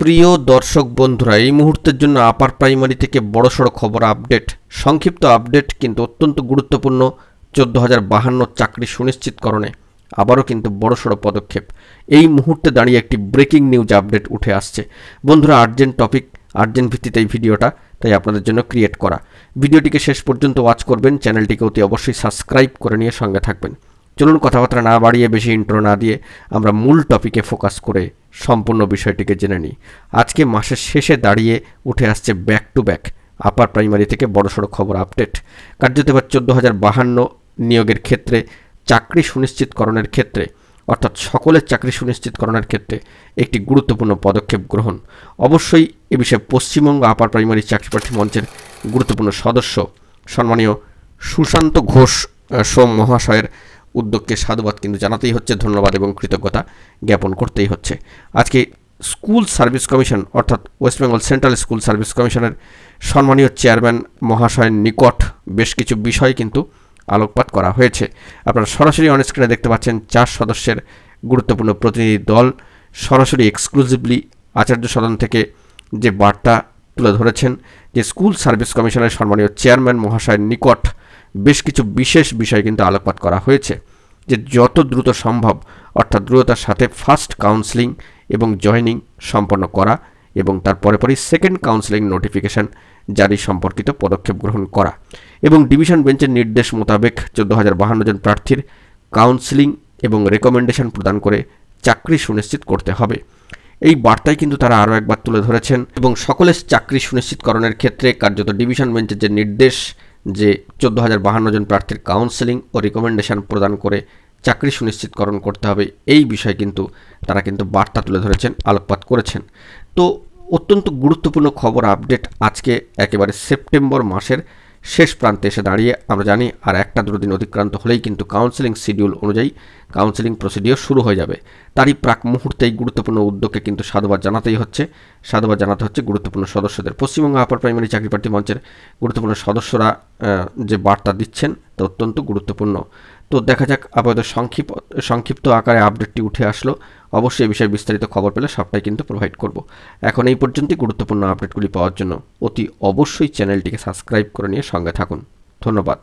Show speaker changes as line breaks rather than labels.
প্রিয় দর্শক বন্ধুরা, এই মুহূর্তের জন্য আপার প্রাইমারি থেকে বড়সড় খবর আপডেট। সংক্ষিপ্ত আপডেট কিন্তু অত্যন্ত গুরুত্বপূর্ণ। 14,052 চাকরি সুনিশ্চিতকরণে আবারও কিন্তু বড়সড় পদক্ষেপ। এই মুহূর্তে দাঁড়িয়ে একটি ব্রেকিং নিউজ আপডেট উঠে আসছে। বন্ধুরা, আর্জেন্ট টপিক, আর্জেন্ট ভিত্তিতে এই ভিডিওটা, তাই আপনাদের জন্য ক্রিয়েট করা। ভিডিওটিকে শেষ পর্যন্ত ওয়াচ করবেন, চ্যানেলটিকে অতি অবশ্যই সাবস্ক্রাইব করে নিয়ে সঙ্গে থাকবেন। চলুন কথাবার্তা না বাড়িয়ে, বেশি ইন্ট্রো না দিয়ে আমরা মূল টপিকে ফোকাস করে সম্পূর্ণ বিষয়টিকে জেনে নিই। আজকে মাসের শেষে দাঁড়িয়ে উঠে আসছে back to back upper primary থেকে বড়সড় খবর আপডেট। কার্যত এবার 14,052 নিয়োগের ক্ষেত্রে, চাকরি সুনিশ্চিতকরণের ক্ষেত্রে, অর্থাৎ সকলের চাকরি সুনিশ্চিতকরণের ক্ষেত্রে একটি গুরুত্বপূর্ণ পদক্ষেপ গ্রহণ। অবশ্যই এ বিষয়ে পশ্চিমবঙ্গ আপার প্রাইমারি চাকরি প্রার্থী মঞ্চের গুরুত্বপূর্ণ সদস্য সম্মানীয় সুশান্ত ঘোষ সোম মহাশয়ের উদ্যোগকে সাধুবাদ কিন্তু জানাতেই হচ্ছে, ধন্যবাদ এবং কৃতজ্ঞতা জ্ঞাপন করতেই হচ্ছে। আজকে স্কুল সার্ভিস কমিশন অর্থাৎ West Bengal central school service কমিশনের সম্মানীয় চেয়ারম্যান মহাশয়ের নিকট বেশ কিছু বিষয় কিন্তু আলোকপাত করা হয়েছে। আপনারা সরাসরি অন স্ক্রিনে দেখতে পাচ্ছেন 4 সদস্যের গুরুত্বপূর্ণ প্রতিনিধি দল সরাসরি এক্সক্লুসিভলি আচার্য সদন থেকে যে বার্তা তুলে ধরেছেন, যে স্কুল সার্ভিস কমিশনের সম্মানীয় চেয়ারম্যান মহাশয়ের নিকট বেশ কিছু বিশেষ বিষয় কিন্তু আলোকপাত করা হয়েছে, যে যত দ্রুত সম্ভব অর্থাৎ দ্রুততার সাথে ফার্স্ট কাউন্সেলিং এবং জয়নিং সম্পন্ন করা এবং তার পরেই সেকেন্ড কাউন্সেলিং নোটিফিকেশন জারি সম্পর্কিত পদক্ষেপ গ্রহণ করা এবং ডিভিশন বেঞ্চের নির্দেশ মোতাবেক 14,052 জন প্রার্থীর কাউন্সেলিং এবং রেকমেন্ডেশন প্রদান করে চাকরি সুনিশ্চিত করতে হবে। এই বার্তায় কিন্তু তারা আরও একবার তুলে ধরেছেন এবং সকলের চাকরি সুনিশ্চিতকরণের ক্ষেত্রে কার্যত ডিভিশন বেঞ্চের যে নির্দেশ, যে 14,052 জন প্রার্থীর কাউন্সেলিং ও রিকমেন্ডেশন প্রদান করে চাকরি সুনিশ্চিতকরণ করতে হবে, এই বিষয়ে কিন্তু তারা কিন্তু বার্তা তুলে ধরেছেন, আলোকপাত করেছেন। তো অত্যন্ত গুরুত্বপূর্ণ খবর আপডেট আজকে একেবারে সেপ্টেম্বর মাসের শেষ প্রান্তে এসে দাঁড়িয়ে। আমরা জানি আর 1-2 দিন অতিক্রান্ত হলেই কিন্তু কাউন্সেলিং শিডিউল অনুযায়ী কাউন্সেলিং প্রসিডিওর শুরু হয়ে যাবে। তারই প্রাক মুহূর্তে এই গুরুত্বপূর্ণ উদ্যোগকে কিন্তু সাধুবাদ জানাতে হচ্ছে গুরুত্বপূর্ণ সদস্যদের। পশ্চিমবঙ্গ আপার প্রাইমারি চাকরি প্রার্থী মঞ্চের গুরুত্বপূর্ণ সদস্যরা যে বার্তা দিচ্ছেন তা অত্যন্ত গুরুত্বপূর্ণ। তো দেখা যাক, আপাতত সংক্ষিপ্ত আকারে আপডেটটি উঠে আসলো। অবশ্যই এই বিষয়ে বিস্তারিত খবর পেলে সবটাই কিন্তু প্রোভাইড করব। এখন এই পর্যন্তই। গুরুত্বপূর্ণ আপডেটগুলি পাওয়ার জন্য অতি অবশ্যই চ্যানেলটিকে সাবস্ক্রাইব করে নিয়ে সঙ্গে থাকুন। ধন্যবাদ।